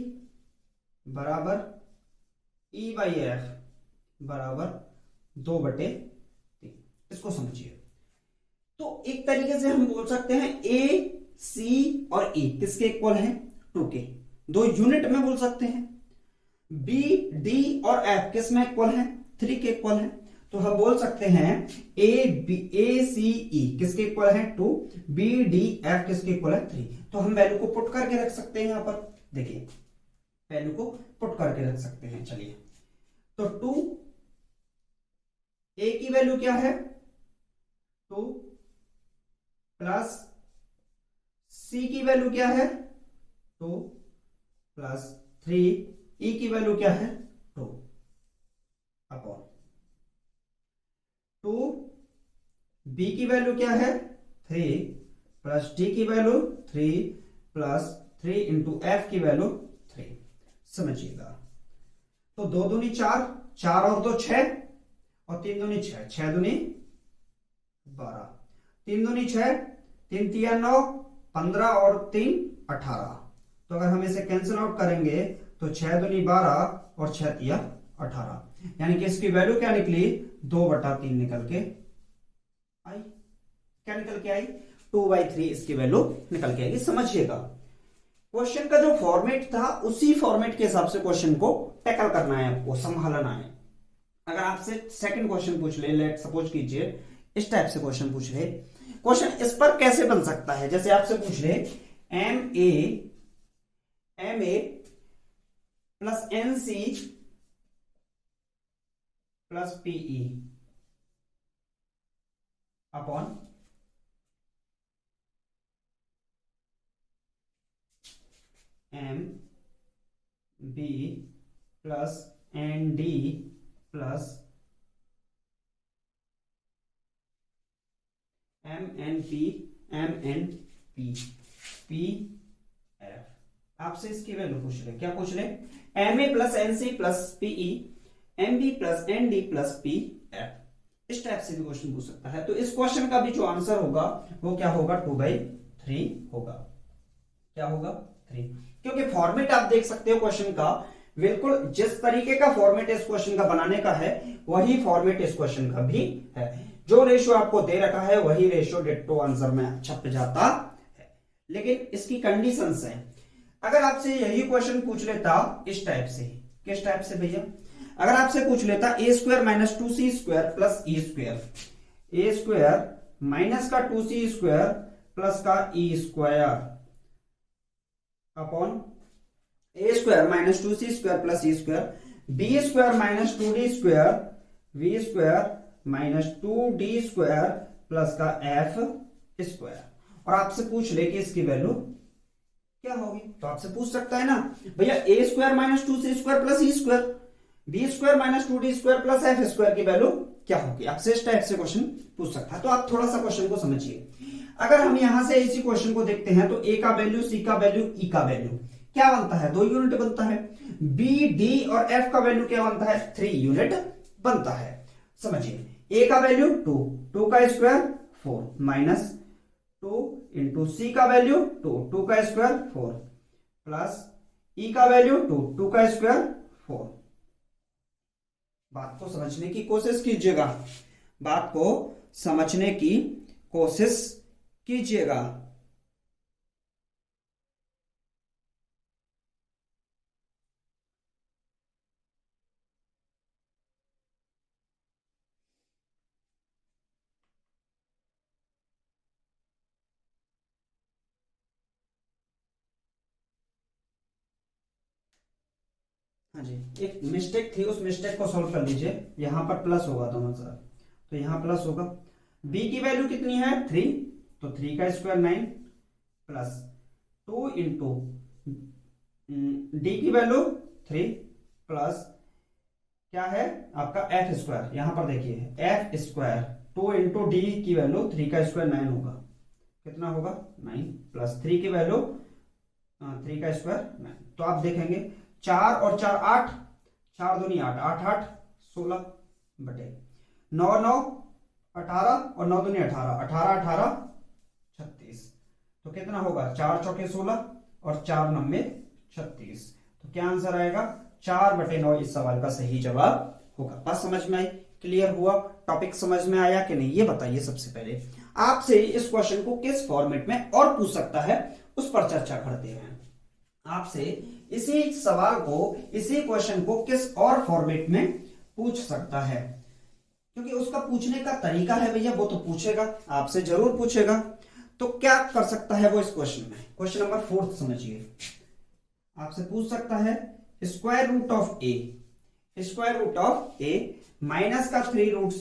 Speaker 1: बराबर e बाई एफ बराबर 2/3। इसको समझिए। तो एक तरीके से हम बोल सकते हैं a, c और e किसके इक्वल हैं? 2 के। दो यूनिट में बोल सकते हैं। b, d और f किस में इक्वल हैं? 3 के इक्वल हैं। तो हम बोल सकते हैं a, c, e किसके इक्वल है? 2, b, d, f किसके इक्वल है? 3। तो हम वैल्यू को पुट करके रख सकते हैं। यहां पर देखिए, वैल्यू को पुट करके रख सकते हैं। चलिए, तो 2 a की वैल्यू क्या है? 2 प्लस c की वैल्यू क्या है? 2 प्लस 3, e की वैल्यू क्या है? 2 अपॉन 2, b की वैल्यू क्या है? 3 प्लस d की वैल्यू 3 प्लस 3 इंटू एफ की वैल्यू 3। समझिएगा। तो 2 दूनी 4, 4 और 2 6 और 3 दूनी 6, 6 दूनी 12, 3 दूनी 6, 3 तिया 9, 15 और 3 18। तो अगर हम इसे कैंसिल आउट करेंगे तो 6 दूनी 12 और 6 तिया 18। यानी कि इसकी वैल्यू क्या निकली? 2/3 निकल के आई। क्या निकल के आई? 2/3 इसकी वैल्यू निकल के आएगी। समझिएगा, क्वेश्चन का जो फॉर्मेट था उसी फॉर्मेट के हिसाब से क्वेश्चन को टैकल करना है, आपको संभालना है। अगर आपसे सेकंड क्वेश्चन पूछ ले, लेट सपोज कीजिए इस टाइप से क्वेश्चन पूछ ले, क्वेश्चन इस पर कैसे बन सकता है? जैसे आपसे पूछ ले M A plus N C plus P E upon M B plus N D plus M N P P F. आपसे इसकी वैल्यू पूछ ले। क्या पूछ ले? M A plus N C plus P E, M B plus N D plus P F. इस टाइप से भी क्वेश्चन पूछ सकता है। तो इस क्वेश्चन का भी जो आंसर होगा वो क्या होगा? 2/3 होगा। क्या होगा? 3। क्योंकि फॉर्मेट आप देख सकते हो क्वेश्चन का, बिल्कुल जिस तरीके का फॉर्मेट इस क्वेश्चन का बनाने का है वही फॉर्मेट इस क्वेश्चन का भी है। जो रेशियो आपको दे रखा है वही रेशियो डिट्टो आंसर में छप जाता है। लेकिन इसकी कंडीशंस हैं। अगर आपसे यही क्वेश्चन पूछ लेता इस टाइप से, किस टाइप से भैया? अगर आपसे पूछ लेता a² minus 2c² plus e², a² minus का 2c² प्लस का e² upon a² minus 2c² plus e², b² minus 2d² v² minus 2d² plus का f स्क्वायर, और आपसे पूछ ले कि इसकी वैल्यू क्या होगी, तो आपसे पूछ सकता है ना भैया a² minus 2c² plus e², b² minus 2d² plus f² की वैल्यू क्या होगी, आपसे इस टाइप से क्वेश्चन पूछ सकता है। तो आप थोड़ा सा क्वेश्चन को समझिए। अगर हम यहां से इसी क्वेश्चन को देखते हैं तो a का वैल्यू, c का वैल्यू, e का वैल्यू क्या बनता है, 2 यूनिट बनता है। b, d और f का वैल्यू क्या बनता है, 3 यूनिट बनता है। समझिए a का वैल्यू 2 का स्क्वायर 4 माइनस 2 इंटू c का वैल्यू 2 का स्क्वायर 4 प्लस e का वैल्यू 2 का स्क्वायर 4। बात को समझने की कोशिश कीजिएगा, बात को समझने की कोशिश कीजिएगा। हाँ जी, एक मिस्टेक थी, उस मिस्टेक को सॉल्व कर लीजिए। यहां पर प्लस होगा दोनों तरफ, तो यहां प्लस होगा। b की वैल्यू कितनी है 3, तो 3 का स्क्वायर 9 प्लस 2 इंटू डी की वैल्यू 3 प्लस क्या है आपका f², यहां पर देखिए f², 2 इंटू डी की वैल्यू 3 का स्क्वायर 9 होगा, कितना होगा 9 प्लस 3 की वैल्यू 3 का स्क्वायर 9। तो आप देखेंगे 4 और 4 8, 4 दूनी 8, 8 8 16 बटे 9 9 18 और 9 दूनी 18, 18 18 36, तो कितना होगा 4 चौके 16 और 4 नब्बे 36। तो क्या आंसर आएगा 4 बटे 9 इस सवाल का सही जवाब होगा। बात समझ में आई, क्लियर हुआ, टॉपिक समझ में आया कि नहीं, ये बताइए। सबसे पहले आपसे इस क्वेश्चन को किस फॉर्मेट में और पूछ सकता है उस पर चर्चा करते हैं। आपसे इसी सवाल को, इसी क्वेश्चन को किस और फॉर्मेट में पूछ सकता है, क्योंकि उसका पूछने का तरीका है भैया, वो तो पूछेगा, आपसे जरूर पूछेगा। तो क्या कर सकता है वो इस क्वेश्चन में, क्वेश्चन नंबर 4 समझिए। आपसे पूछ सकता है square root of A, square root of A minus का 3 रूट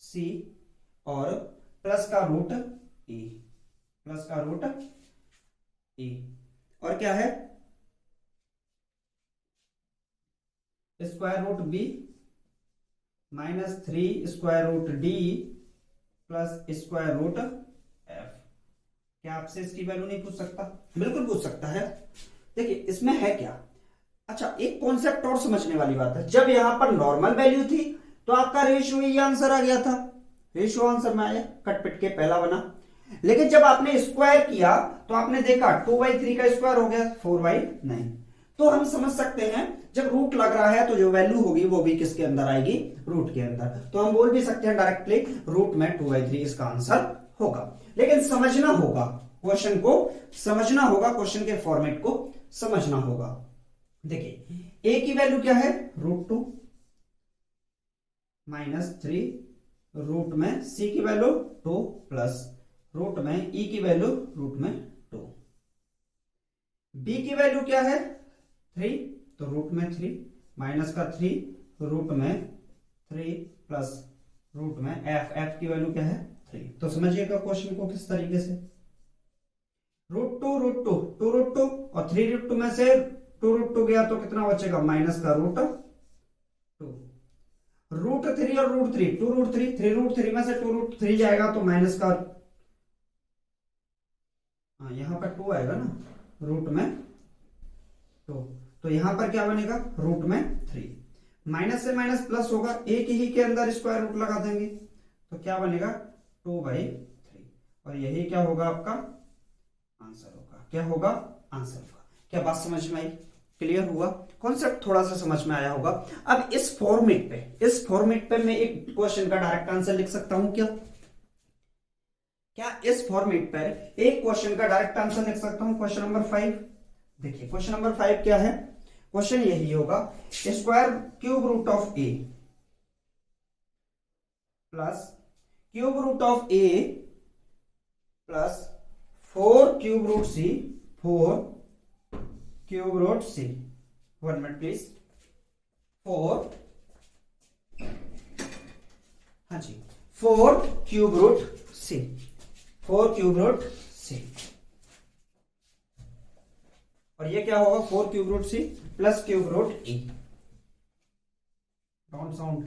Speaker 1: सी और प्लस का रूट ए, प्लस का रूट ए, और क्या है square root B minus 3 square root D plus square root F. क्या आपसे इसकी वैल्यू नहीं पूछ सकता? बिल्कुल पूछ सकता है। देखिए इसमें है क्या, अच्छा एक कॉन्सेप्ट और समझने वाली बात है। जब यहां पर नॉर्मल वैल्यू थी तो आपका रेशियो ये आंसर आ गया था, रेशियो आंसर में आया, कट पिट के पहला बना। लेकिन जब आपने स्क्वायर किया तो आपने देखा 2/3 का स्क्वायर हो गया 4/9। तो हम समझ सकते हैं जब रूट लग रहा है तो जो वैल्यू होगी वो भी किसके अंदर आएगी, रूट के अंदर। तो हम बोल भी सकते हैं डायरेक्टली रूट में 2/3 इसका आंसर होगा। लेकिन समझना होगा क्वेश्चन को, समझना होगा क्वेश्चन के फॉर्मेट को समझना होगा। देखिए ए की वैल्यू क्या है √2 माइनस 3 रूट में सी की वैल्यू 2 प्लस रूट में ई की वैल्यू रूट में 2। बी की वैल्यू क्या है 3, तो रूट में 3 माइनस का 3 रूट में 3 प्लस रूट में एफ की वैल्यू क्या है 3। तो समझिएगा क्वेश्चन को किस तरीके से, √2 और 3√2 में से 2√2 गया तो कितना बचेगा माइनस का √2, √3 और √3 2√3, 3√3 में से 2√3 जाएगा तो माइनस का, हाँ यहां पर 2 आएगा ना रूट में 2, तो यहां पर क्या बनेगा रूट में 3, माइनस से माइनस प्लस होगा, एक ही के अंदर स्क्वायर रूट लगा देंगे तो क्या बनेगा 2/3, और यही क्या होगा आपका आंसर होगा। क्या होगा आंसर होगा। क्या बात समझ में आई, क्लियर हुआ, कॉन्सेप्ट थोड़ा सा समझ में आया होगा। अब इस फॉर्मेट पे मैं एक क्वेश्चन का डायरेक्ट आंसर लिख सकता हूं क्या इस फॉर्मेट पर एक क्वेश्चन का डायरेक्ट आंसर लिख सकता हूं, क्वेश्चन नंबर 5। देखिए क्वेश्चन नंबर 5 क्या है, क्वेश्चन यही होगा square cube root of A plus cube root of A plus 4 cube root C, 4 cube root C, 1 minute please, 4 हाँ जी, 4 cube root C, 4 cube root C. और ये क्या होगा, 4 cube root C plus cube root E, don't sound,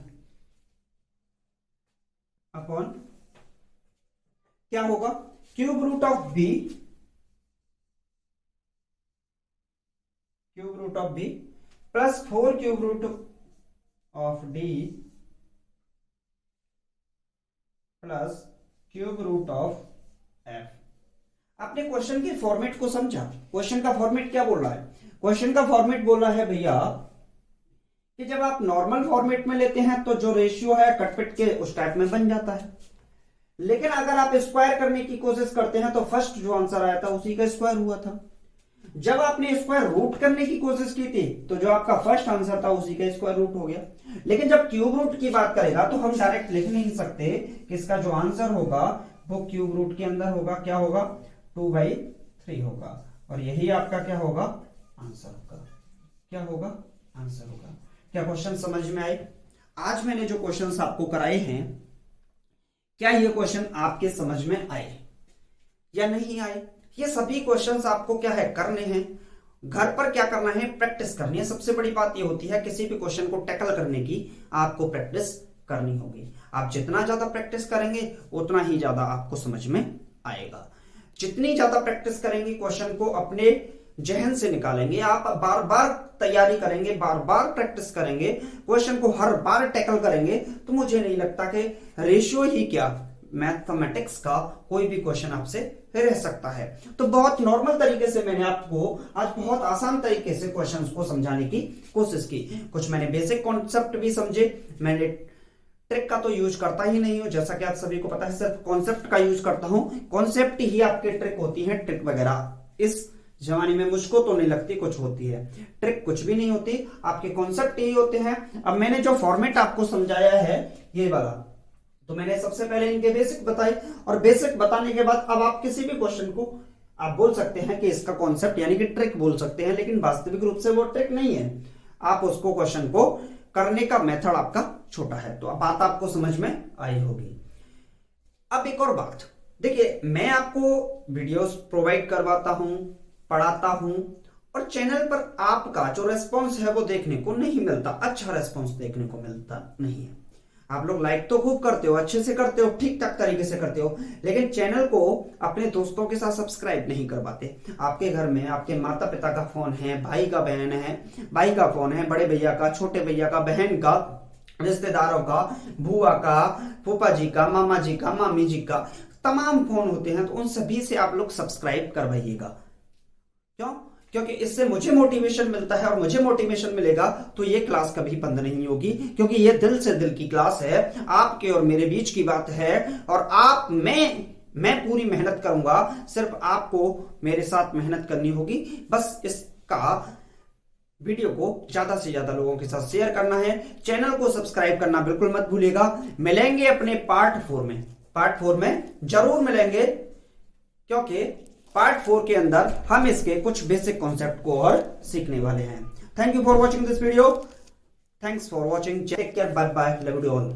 Speaker 1: upon क्या होगा, cube root of B, cube root of B plus 4 cube root of D plus cube root of F. आपने क्वेश्चन के फॉर्मेट को समझा? क्वेश्चन का फॉर्मेट क्या बोल रहा है? क्वेश्चन का फॉर्मेट बोला है भैया कि जब आप नॉर्मल फॉर्मेट में लेते हैं तो जो रेशियो है कटपिट के उस टाइप में बन जाता है, लेकिन अगर आप स्क्वायर करने की कोशिश करते हैं तो फर्स्ट जो आंसर आया था उसी का स्क्वायर हुआ था। जब आपने स्क्वायर रूट करने की कोशिश की थी तो जो आपका फर्स्ट आंसर था उसी का स्क्वायर रूट हो गया। लेकिन जब क्यूब रूट की बात करेगा तो हम डायरेक्ट लिख नहीं सकते कि इसका जो आंसर होगा वो क्यूब रूट के अंदर होगा, क्या होगा, 2/3 होगा, और यही आपका क्या होगा, आंसर होगा। क्या होगा, आंसर होगा। क्या क्वेश्चन समझ में आए? आज मैंने जो क्वेश्चंस आपको कराए हैं, क्या ये क्वेश्चन आपके समझ में आए या नहीं आए? ये सभी क्वेश्चंस आपको क्या है, करने हैं। घर पर क्या करना है, प्रैक्टिस करनी है। सबसे बड़ी बात ये होती है किसी भी क्वेश्चन को टैकल करने की आपको प्रैक्टिस करनी होगी। आप जितना ज्यादा प्रैक्टिस करेंगे उतना ही ज्यादा आपको समझ में आएगा। जितनी ज्यादा प्रैक्टिस करेंगे क्वेश्चन को अपने जहन से निकालेंगे, आप बार बार तैयारी करेंगे, बार बार प्रैक्टिस करेंगे, क्वेश्चन को हर बार टैकल करेंगे, तो मुझे नहीं लगता कि रेशियो ही क्या, मैथमेटिक्स का कोई भी क्वेश्चन आपसे रह सकता है। तो बहुत नॉर्मल तरीके से मैंने आपको आज बहुत आसान तरीके से क्वेश्चंस को समझाने की कोशिश की। कुछ मैंने बेसिक कॉन्सेप्ट भी समझे, मैंने ट्रिक का तो यूज करता ही नहीं हूं, जैसा कि आप सभी को पता है, सिर्फ कॉन्सेप्ट का यूज करता हूं। कॉन्सेप्ट ही आपके ट्रिक होती है। ट्रिक वगैरह इस जमाने में मुझको तो नहीं लगती कुछ होती है, ट्रिक कुछ भी नहीं होती, आपके कॉन्सेप्ट ही होते हैं। अब मैंने जो फॉर्मेट आपको समझाया है ये वाला, तो मैंने सबसे पहले इनके बेसिक बताए, और बेसिक बताने के बाद अब आप किसी भी क्वेश्चन को आप बोल सकते हैं कि इसका कॉन्सेप्ट यानी कि ट्रिक बोल सकते हैं, लेकिन वास्तविक रूप से वो ट्रिक नहीं है। आप उसको क्वेश्चन को करने का मेथड आपका छोटा है। तो अब बात आपको समझ में आई होगी। अब एक और बात देखिए, मैं आपको वीडियोस प्रोवाइड करवाता हूं, पढ़ाता हूं, और चैनल पर आपका जो रेस्पॉन्स है वो देखने को नहीं मिलता, अच्छा रेस्पॉन्स देखने को मिलता नहीं है। आप लोग लाइक तो खूब करते हो, अच्छे से करते हो, ठीक ठाक तरीके से करते हो, लेकिन चैनल को अपने दोस्तों के साथ सब्सक्राइब नहीं करवाते। आपके घर में आपके माता पिता का फोन है, भाई का बहन है, भाई का फोन है, बड़े भैया का, छोटे भैया का, बहन का, रिश्तेदारों का, बुआ का, फूफा जी का, मामा जी का, मामी जी का, तमाम फोन होते हैं, तो उन सभी से आप लोग सब्सक्राइब करवाइएगा। क्यों? क्योंकि इससे मुझे मोटिवेशन मिलता है, और मुझे मोटिवेशन मिलेगा तो ये क्लास कभी बंद नहीं होगी, क्योंकि ये दिल से दिल की क्लास है, आपके और मेरे बीच की बात है। और आप मैं पूरी मेहनत करूंगा, सिर्फ आपको मेरे साथ मेहनत करनी होगी। बस इसका वीडियो को ज्यादा से ज्यादा लोगों के साथ शेयर करना है। चैनल को सब्सक्राइब करना बिल्कुल मत भूलिएगा। मिलेंगे अपने पार्ट 4 में, पार्ट 4 में जरूर मिलेंगे, क्योंकि पार्ट 4 के अंदर हम इसके कुछ बेसिक कॉन्सेप्ट को और सीखने वाले हैं। Thank you for watching this video. Thanks for watching. Take care, bye bye, love you all.